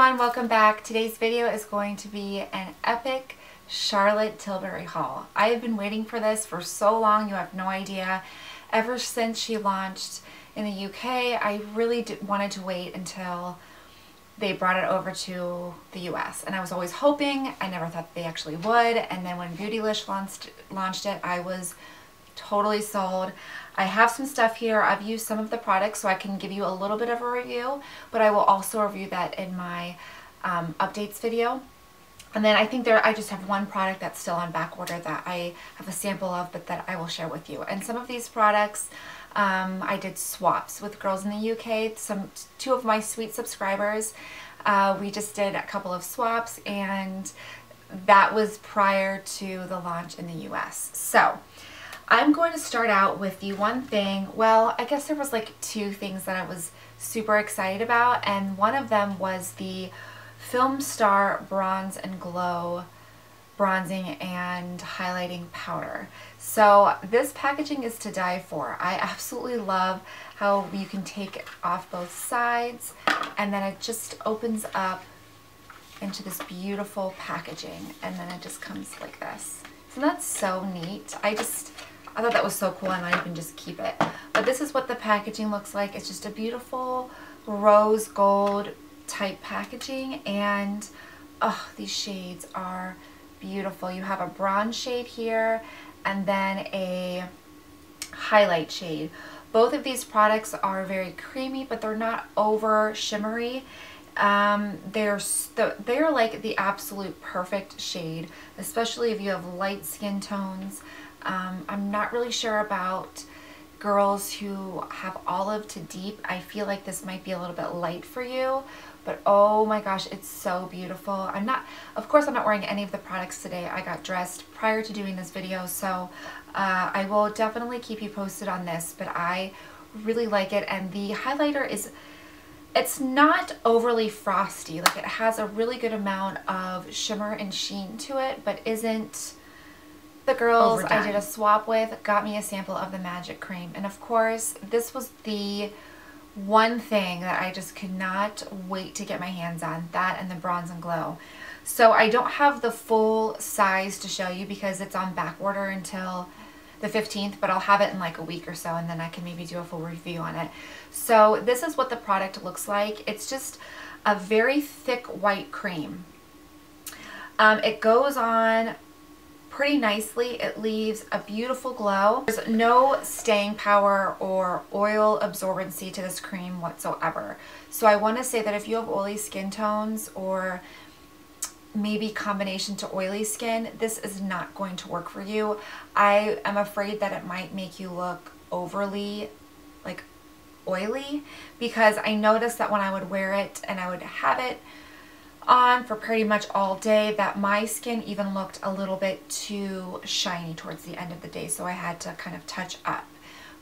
everyone, welcome back. Today's video is going to be an epic Charlotte Tilbury haul. I have been waiting for this for so long, you have no idea. Ever since she launched in the UK, I really wanted to wait until they brought it over to the US. And I was always hoping, I never thought they actually would. And then when Beautylish launched it, I was totally sold. I have some stuff here. I've used some of the products so I can give you a little bit of a review, but I will also review that in my updates video. And then I think I just have one product that's still on back order that I have a sample of, but that I will share with you. And some of these products, I did swaps with girls in the UK. Two of my sweet subscribers, we just did a couple of swaps, and that was prior to the launch in the US. So I'm going to start out with the one thing, well, I guess there was like two things that I was super excited about, and one of them was the Film Star Bronze and Glow Bronzing and Highlighting Powder. So this packaging is to die for. I absolutely love how you can take off both sides, and then it just opens up into this beautiful packaging, and then it just comes like this. So that's so neat. I thought that was so cool. I might even just keep it. But this is what the packaging looks like. It's just a beautiful rose gold type packaging, and oh, these shades are beautiful. You have a bronze shade here and then a highlight shade. Both of these products are very creamy, but they're not over shimmery. They're like the absolute perfect shade, especially if you have light skin tones. I'm not really sure about girls who have olive to deep. I feel like this might be a little bit light for you, but oh my gosh, it's so beautiful. Of course I'm not wearing any of the products today. I got dressed prior to doing this video, so I will definitely keep you posted on this, but I really like it. And the highlighter it's not overly frosty. Like, it has a really good amount of shimmer and sheen to it, but isn't. The girls overdone. I did a swap with got me a sample of the Magic Cream, and of course this was the one thing that I just could not wait to get my hands on, that and the Bronze and Glow. So I don't have the full size to show you because it's on back order until the 15th, but I'll have it in like a week or so, and then I can maybe do a full review on it. So this is what the product looks like. It's just a very thick white cream. It goes on pretty nicely. It leaves a beautiful glow. There's no staying power or oil absorbency to this cream whatsoever. So I want to say that if you have oily skin tones or maybe combination to oily skin, this is not going to work for you. I am afraid that it might make you look overly like oily, because I noticed that when I would wear it and I would have it on for pretty much all day, that my skin even looked a little bit too shiny towards the end of the day, so I had to kind of touch up.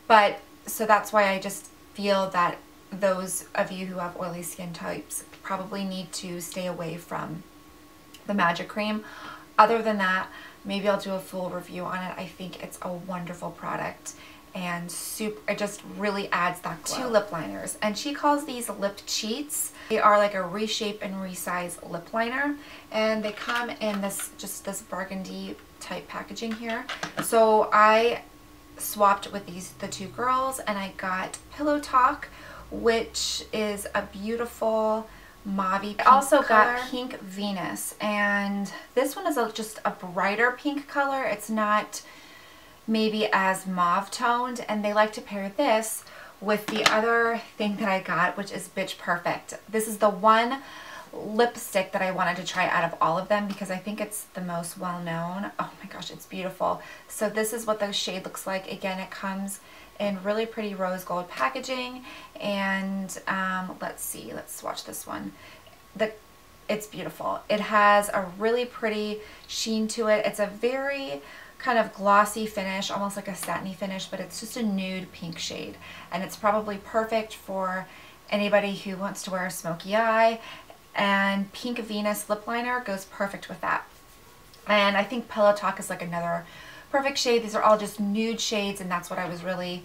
But so that's why I just feel that those of you who have oily skin types probably need to stay away from the Magic Cream. Other than that, maybe I'll do a full review on it. I think it's a wonderful product, and it just really adds that glow. Two lip liners, and she calls these lip cheats. They are like a reshape and resize lip liner, and they come in this burgundy type packaging here. So I swapped with the two girls, and I got Pillow Talk, which is a beautiful mauve. I also got Pink Venus, and this one is just a brighter pink color. It's not maybe as mauve toned, and they like to pair this with the other thing that I got, which is Bitch Perfect. This is the one lipstick that I wanted to try out of all of them because I think it's the most well known. Oh my gosh, it's beautiful. So this is what the shade looks like. Again, it comes in really pretty rose gold packaging, and let's see, let's swatch this one. It's beautiful. It has a really pretty sheen to it. It's a very kind of glossy finish, almost like a satiny finish, but it's just a nude pink shade, and it's probably perfect for anybody who wants to wear a smoky eye, and Pink Venus lip liner goes perfect with that. And I think Pillow Talk is like another perfect shade. These are all just nude shades, and that's what I was really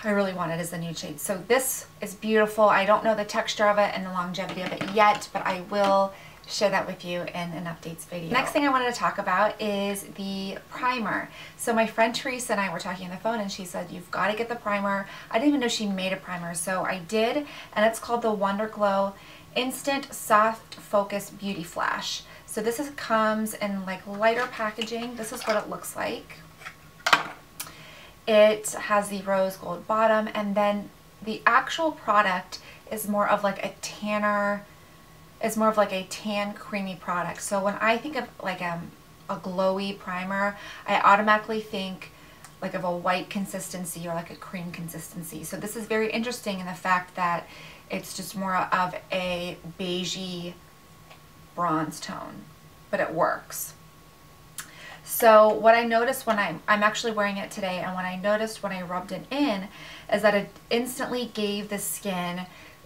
I really want it as the nude shade. So this is beautiful. I don't know the texture of it and the longevity of it yet, but I will share that with you in an updates video. Next thing I wanted to talk about is the primer. So my friend Teresa and I were talking on the phone and she said, you've got to get the primer. I didn't even know she made a primer. So I did, and it's called the Wonder Glow Instant Soft Focus Beauty Flash. So this comes in like lighter packaging. This is what it looks like. It has the rose gold bottom, and then the actual product is more of like a tanner, is more of like a tan creamy product. So when I think of like a glowy primer, I automatically think like of a white consistency or like a cream consistency. So this is very interesting in the fact that it's just more of a beigey bronze tone, but it works. So what I noticed when I'm actually wearing it today, and what I noticed when I rubbed it in, is that it instantly gave the skin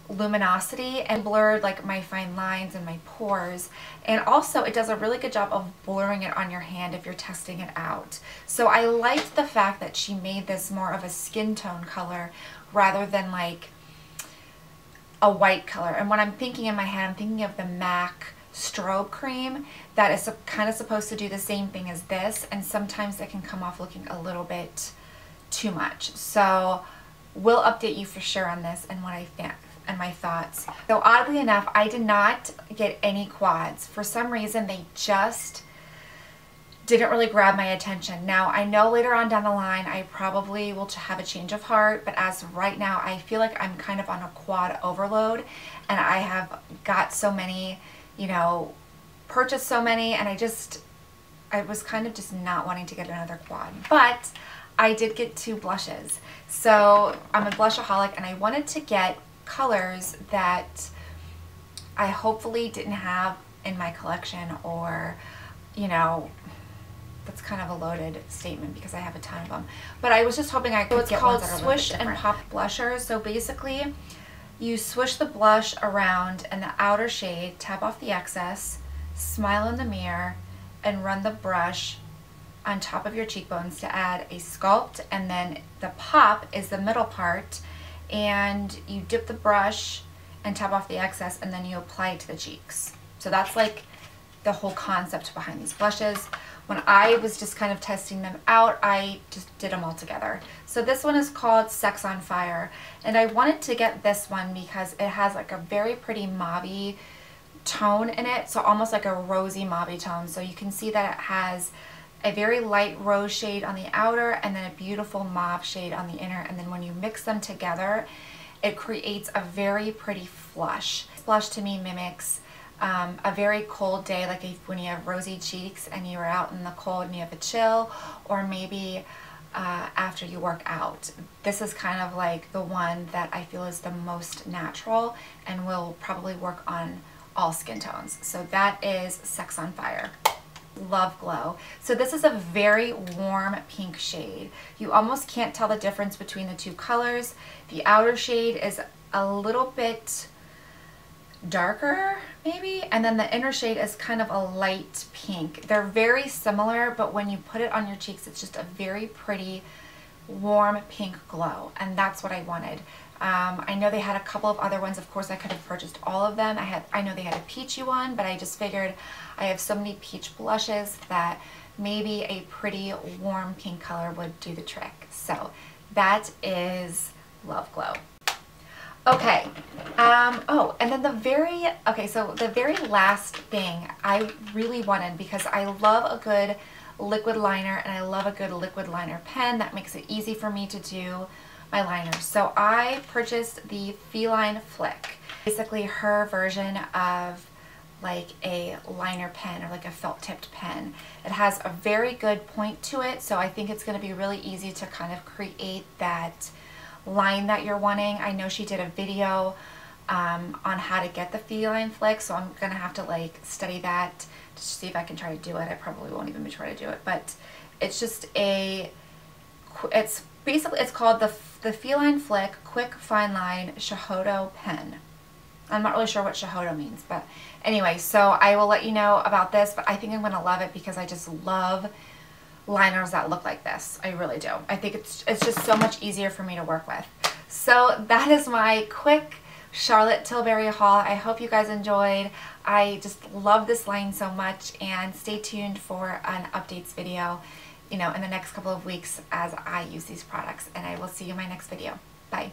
luminosity and blurred like my fine lines and my pores, and also it does a really good job of blurring it on your hand if you're testing it out. So I liked the fact that she made this more of a skin tone color rather than like a white color. And when I'm thinking in my head, I'm thinking of the MAC strobe cream that is kind of supposed to do the same thing as this, and sometimes it can come off looking a little bit too much. So we'll update you for sure on this and what I think and my thoughts. So oddly enough, I did not get any quads. For some reason, they just didn't really grab my attention. Now, I know later on down the line, I probably will have a change of heart, but as of right now, I feel like I'm kind of on a quad overload, and I have got so many, you know, purchased so many, and I was kind of just not wanting to get another quad. But I did get 2 blushes. So I'm a blushaholic, and I wanted to get colors that I hopefully didn't have in my collection, or, you know, that's kind of a loaded statement because I have a ton of them. But I was just hoping I could get ones that are a little bit different. It's called Swish and Pop Blushers. So basically, you swish the blush around in the outer shade, tap off the excess, smile in the mirror, and run the brush on top of your cheekbones to add a sculpt, and then the pop is the middle part, and you dip the brush and tap off the excess, and then you apply it to the cheeks. So that's like the whole concept behind these blushes. When I was just kind of testing them out, I just did them all together. So this one is called Sex on Fire, and I wanted to get this one because it has like a very pretty mauve tone in it, so almost like a rosy mauve tone. So you can see that it has a very light rose shade on the outer and then a beautiful mauve shade on the inner, and then when you mix them together, it creates a very pretty flush. This blush to me mimics a very cold day, like when you have rosy cheeks and you're out in the cold and you have a chill, or maybe after you work out. This is kind of like the one that I feel is the most natural and will probably work on all skin tones. So that is Sex on Fire. Love Glow. So this is a very warm pink shade. You almost can't tell the difference between the 2 colors. The outer shade is a little bit darker maybe, and then the inner shade is kind of a light pink. They're very similar, but when you put it on your cheeks, it's just a very pretty warm pink glow, and that's what I wanted. I know they had a couple of other ones. Of course, I could have purchased all of them. I know they had a peachy one, but I just figured I have so many peach blushes that maybe a pretty warm pink color would do the trick. So that is Love Glow. Okay, oh, and then so the very last thing I really wanted, because I love a good liquid liner and I love a good liquid liner pen that makes it easy for me to do my liners. So I purchased the Feline Flick, basically her version of like a liner pen or like a felt tipped pen. It has a very good point to it, so I think it's going to be really easy to kind of create that line that you're wanting. I know she did a video on how to get the Feline Flick, so I'm gonna have to like study that to see if I can try to do it. I probably won't even try to do it, but it's just it's called the Feline Flick Quick Fine Line Shahodo Pen. I'm not really sure what Shahodo means, but anyway, so I will let you know about this, but I think I'm gonna love it because I just love liners that look like this. I really do. I think it's just so much easier for me to work with. So that is my quick Charlotte Tilbury haul. I hope you guys enjoyed. I just love this line so much, and stay tuned for an updates video, you know, in the next couple of weeks as I use these products, and I will see you in my next video. Bye.